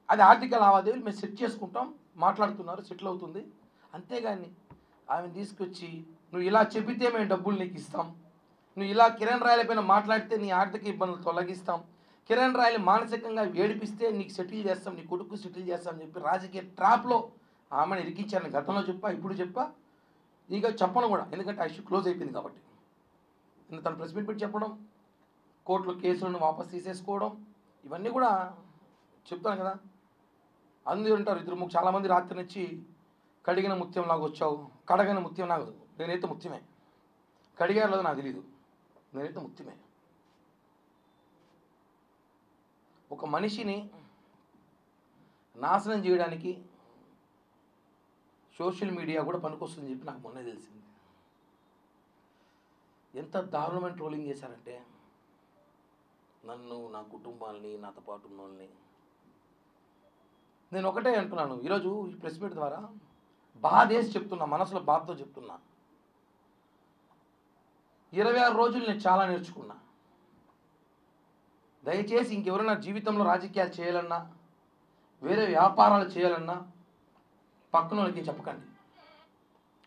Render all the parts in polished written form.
అది ఆర్థిక లావాదేవీలు మేము సెట్ చేసుకుంటాం, మాట్లాడుతున్నారు, సెటిల్ అవుతుంది. అంతేగాని ఆమెను తీసుకొచ్చి నువ్వు ఇలా చెబితే మేము డబ్బులు నీకు ఇస్తాం, నువ్వు ఇలా కిరణ్ రాయల పైన మాట్లాడితే నీ ఆర్థిక ఇబ్బందులు తొలగిస్తాం, కిరణ్ రాయలు మానసికంగా ఏడిపిస్తే నీకు సెటిల్ చేస్తాం, నీ కొడుకు సెటిల్ చేస్తాం అని చెప్పి రాజకీయ ట్రాప్లో ఆమెను ఇరికించారని గతంలో చెప్పా, ఇప్పుడు చెప్పా, ఇక చెప్పను కూడా, ఎందుకంటే ఆ ఇష్యూ క్లోజ్ అయిపోయింది కాబట్టి. తన ప్రెస్ మీట్ పెట్టి చెప్పడం, కోర్టులో కేసులను వాపసు తీసేసుకోవడం, ఇవన్నీ కూడా చెప్తాను కదా. అందరూ ఉంటారు ఇద్దరు చాలామంది రాత్రి నుంచి కడిగిన ముత్యం లాగా వచ్చావు, కడగని ముత్యం నాకు, నేనైతే ముత్యమే, కడిగారు లేదో నాకు తెలీదు, నేనైతే ముత్యమే. ఒక మనిషిని నాశనం చేయడానికి సోషల్ మీడియా కూడా పనికొస్తుందని చెప్పి నాకు మొన్నే తెలిసింది. ఎంత దారుణమైన ట్రోలింగ్ చేశారంటే నన్ను, నా కుటుంబాన్ని, నాతో పాటు ఉన్న వాళ్ళని. నేను ఒకటే అంటున్నాను ఈరోజు ఈ ప్రెస్ మీట్ ద్వారా, బాధేసి చెప్తున్నా, మనసులో బాధతో చెప్తున్నా. 26 రోజులు నేను చాలా నేర్చుకున్నా. దయచేసి ఇంకెవరైనా జీవితంలో రాజకీయాలు చేయాలన్నా, వేరే వ్యాపారాలు చేయాలన్నా పక్కన వాళ్ళకి చెప్పకండి,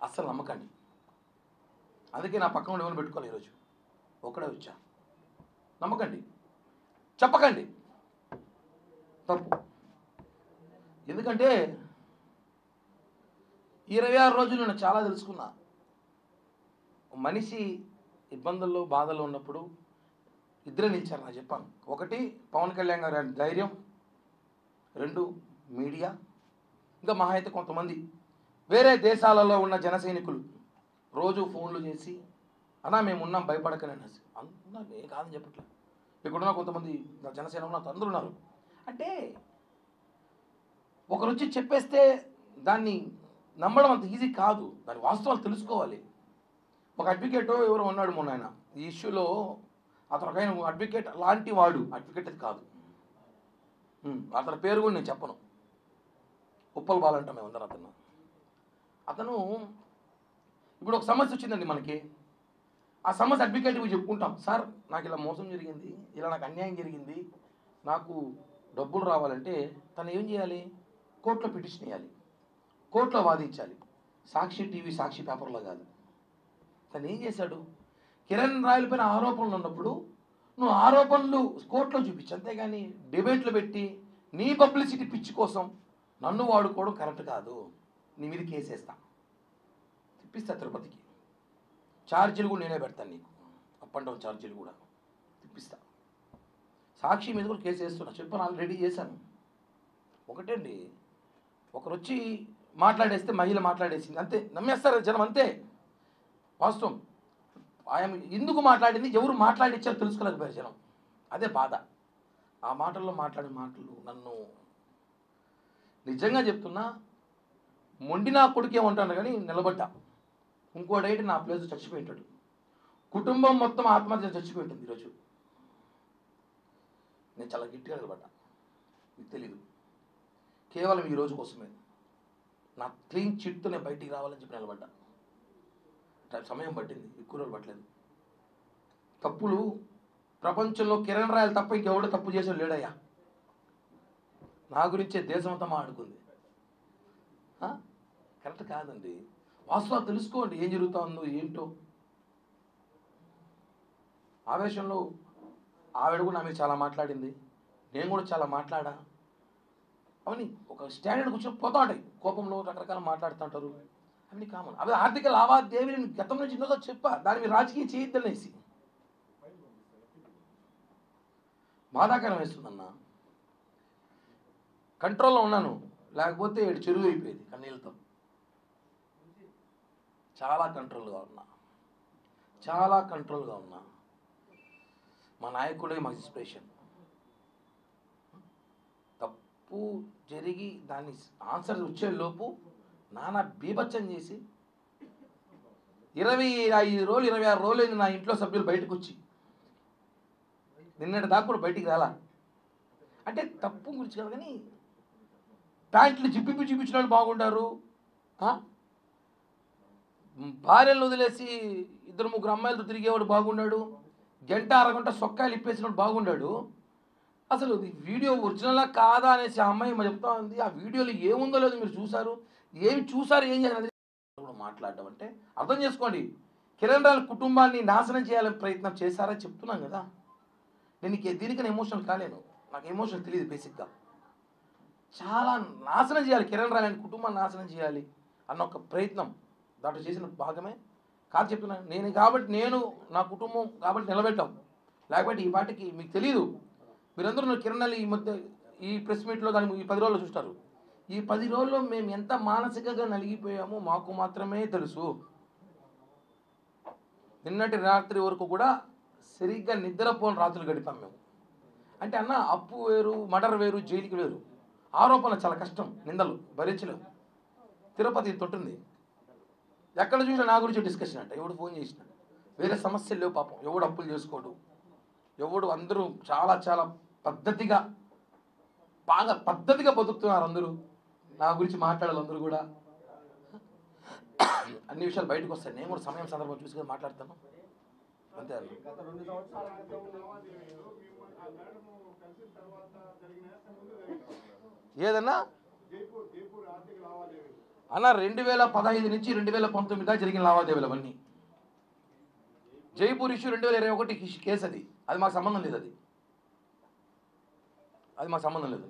అస్సలు నమ్మకండి. అందుకే నా పక్కన ఎవరిని పెట్టుకోవాలి, ఈరోజు ఒక్కడే వచ్చా. నమ్మకండి, చెప్పకండి, తప్పు. ఎందుకంటే 26 రోజులు నేను చాలా తెలుసుకున్నా. మనిషి ఇబ్బందుల్లో, బాధల్లో ఉన్నప్పుడు ఇద్దరే నిలిచారు. నాకు చెప్పాను, ఒకటి పవన్ కళ్యాణ్ గారి ధైర్యం, 2 మీడియా, ఇంకా మహా అయితే కొంతమంది వేరే దేశాలలో ఉన్న జన సైనికులు రోజు ఫోన్లు చేసి అన్నా మేము ఉన్నాం భయపడకనే అనేసి. అన్నా ఏ కాదని చెప్పట్లేదు, ఇక్కడున్న కొంతమంది జనసేన నాతో అందరూ ఉన్నారు. అంటే ఒకరు వచ్చి చెప్పేస్తే దాన్ని నమ్మడం అంత ఈజీ కాదు, దాని వాస్తవాలు తెలుసుకోవాలి. ఒక అడ్వకేటో ఎవరో ఉన్నాడు మొన్న, ఆయన ఈ ఇష్యూలో అతను ఒక ఆయన అడ్వకేట్ లాంటి వాడు, అడ్వకేట్ అది కాదు, అతని పేరు కూడా నేను చెప్పను, ఉప్పల్ బాలంటాం మేము అందరం. అతను ఇప్పుడు ఒక సమస్య వచ్చిందండి మనకి, ఆ సమస్య అడ్వకేట్కి చెప్పుకుంటాం, సార్ నాకు ఇలా మోసం జరిగింది, ఇలా నాకు అన్యాయం జరిగింది, నాకు డబ్బులు రావాలంటే తను ఏం చేయాలి, కోర్టులో పిటిషన్ వేయాలి, కోర్టులో వాదించాలి. సాక్షి టీవీ, సాక్షి పేపర్లో కాదు. తను ఏం చేశాడు, కిరణ్ రాయల పైన ఆరోపణలు ఉన్నప్పుడు నువ్వు ఆరోపణలు కోర్టులో చూపించు, అంతేగాని డిబేట్లు పెట్టి నీ పబ్లిసిటీ పిచ్చి కోసం నన్ను వాడుకోవడం కరెక్ట్ కాదు. నీ మీద కేసేస్తా, తిప్పిస్తా తిరుపతికి, ఛార్జీలు కూడా నేనే పెడతాను నీకు, అప్ అండ్ డౌన్ ఛార్జీలు కూడా తిప్పిస్తా. సాక్షి మీద కూడా కేసు వేస్తున్నా, చెప్పాను, ఆల్రెడీ చేశాను. ఒకటే అండి, ఒకరు వచ్చి మాట్లాడేస్తే మహిళ మాట్లాడేసింది అంతే, నమ్మేస్తారు జనం అంతే. వాస్తవం, ఆయన ఎందుకు మాట్లాడింది, ఎవరు మాట్లాడించారో తెలుసుకోలేకపోయారు జనం, అదే బాధ. ఆ మాటల్లో మాట్లాడే మాటలు నన్ను నిజంగా చెప్తున్నా, మొండి నా కొడుకేమంటాను కానీ నిలబడ్డా. ఇంకోడైతే నా ప్లేస్ చచ్చిపోయింటాడు, కుటుంబం మొత్తం ఆత్మహత్య చచ్చిపోయి ఉంటుంది ఈరోజు. నేను చాలా గట్టిగా నిలబడ్డా, మీకు తెలీదు, కేవలం ఈ రోజు కోసమే. నా క్లీన్ చిట్తో నేను బయటికి రావాలని చెప్పి నిలబడ్డా. సమయం పట్టింది, ఎక్కువ రోజులు పట్టలేదు. తప్పులు ప్రపంచంలో కిరణ్ రాయలు తప్ప ఇంకెవడో తప్పు చేసేవాడు లేడయ్యా. నా గురించే దేశం అంతా మాట్లాడుకుంది. కరెక్ట్ కాదండి, వాస్తవాలు తెలుసుకోండి, ఏం జరుగుతుందో ఏంటో. ఆవేశంలో ఆవిడ కూడా నా మీద చాలా మాట్లాడింది, నేను కూడా చాలా మాట్లాడా. అవన్నీ ఒక స్టాండర్డ్ కూర్చొని పోతా ఉంటాయి, కోపంలో రకరకాల మాట్లాడుతుంటారు, అన్నీ కామన్. అవి ఆర్థిక లావాదేవీలు గతం నుంచి ఎన్నోదో చెప్పా, దాని మీద రాజకీయం చేయొద్దనేసి. బాధాకరం వేస్తుందన్న, కంట్రోల్లో ఉన్నాను, లేకపోతే చెరువు అయిపోయేది కన్నీళ్ళతో. చాలా కంట్రోల్గా ఉన్నా, చాలా కంట్రోల్గా ఉన్నా. మా నాయకుడే మాకు ఇన్స్పిరేషన్. తప్పు జరిగి దాన్ని ఆన్సర్ వచ్చేలోపు నానా బీభత్సం చేసి 25 రోజులు 26 రోజులు అయింది నా ఇంట్లో సభ్యులు బయటకు వచ్చి, నిన్నటి దాకా కూడా బయటికి రాలా. అంటే తప్పు గురించి కాదు కానీ, ప్యాంట్లు చూపించిన వాళ్ళు బాగుంటారు, భార్యలను వదిలేసి 2-3 అమ్మాయిలతో తిరిగేవాడు బాగున్నాడు, గంట అరగంట సొక్కాయలు ఇప్పేసినప్పుడు బాగున్నాడు. అసలు ఇది వీడియో ఒరిజినలా కాదా అనేసి ఆ అమ్మాయి మరి చెప్తా ఉంది. ఆ వీడియోలో ఏముందో లేదో మీరు చూసారు. ఏం చూసారు, ఏం చేయాలి మాట్లాడడం అంటే అర్థం చేసుకోండి. కిరణ్ రాయల్ కుటుంబాన్ని నాశనం చేయాలని ప్రయత్నం చేశారని చెప్తున్నాను కదా. నేను దీనికన్నా ఎమోషనల్ కాలేను. నాకు ఎమోషన్ తెలియదు బేసిక్గా. చాలా నాశనం చేయాలి, కిరణ్ రాయల్ అనే కుటుంబాన్ని నాశనం చేయాలి అన్న ఒక ప్రయత్నం దాంట్లో చేసిన భాగమే కాదు చెప్తున్నాను. నేను నా కుటుంబం కాబట్టి నిలబెట్టాం. లేకపోతే ఈ పాటికి మీకు తెలియదు. మీరందరూ కిరణ్ రాయల్ ఈ మధ్య ఈ ప్రెస్ మీట్లో కానీ ఈ 10 రోజుల్లో చూస్తారు. ఈ 10 రోజుల్లో మేము ఎంత మానసికంగా నలిగిపోయామో మాకు మాత్రమే తెలుసు. నిన్నటి రాత్రి వరకు కూడా సరిగ్గా నిద్రపోని రాత్రులు గడిపాం మేము. అంటే అన్న, అప్పు వేరు, మర్డర్ వేరు, జైలుకి వేరు. ఆరోపణ చాలా కష్టం, నిందలు భరించలేము. తిరుపతి తొట్టుంది, ఎక్కడ చూసినా నా గురించి డిస్కషన్ అంట. ఎవడు ఫోన్ చేసిన వేరే సమస్యలు లేవు పాపం. ఎవడు అప్పులు చేసుకోడు, ఎవడు అందరూ చాలా చాలా పద్ధతిగా బాగా పద్ధతిగా బతుకుతున్నారు అందరూ. నా గురించి మాట్లాడాలి అందరూ కూడా. అన్ని విషయాలు బయటకు వస్తాయి. నేను కూడా సమయం సందర్భం చూసుకొని మాట్లాడతాను అంతే. ఏదన్నా అన్న 2015 నుంచి 2019 దాకా జరిగిన లావాదేవీలు అవన్నీ. జైపూర్ ఇష్యూ 2021 కేసు అది మాకు సంబంధం లేదు. అది మాకు సంబంధం లేదు.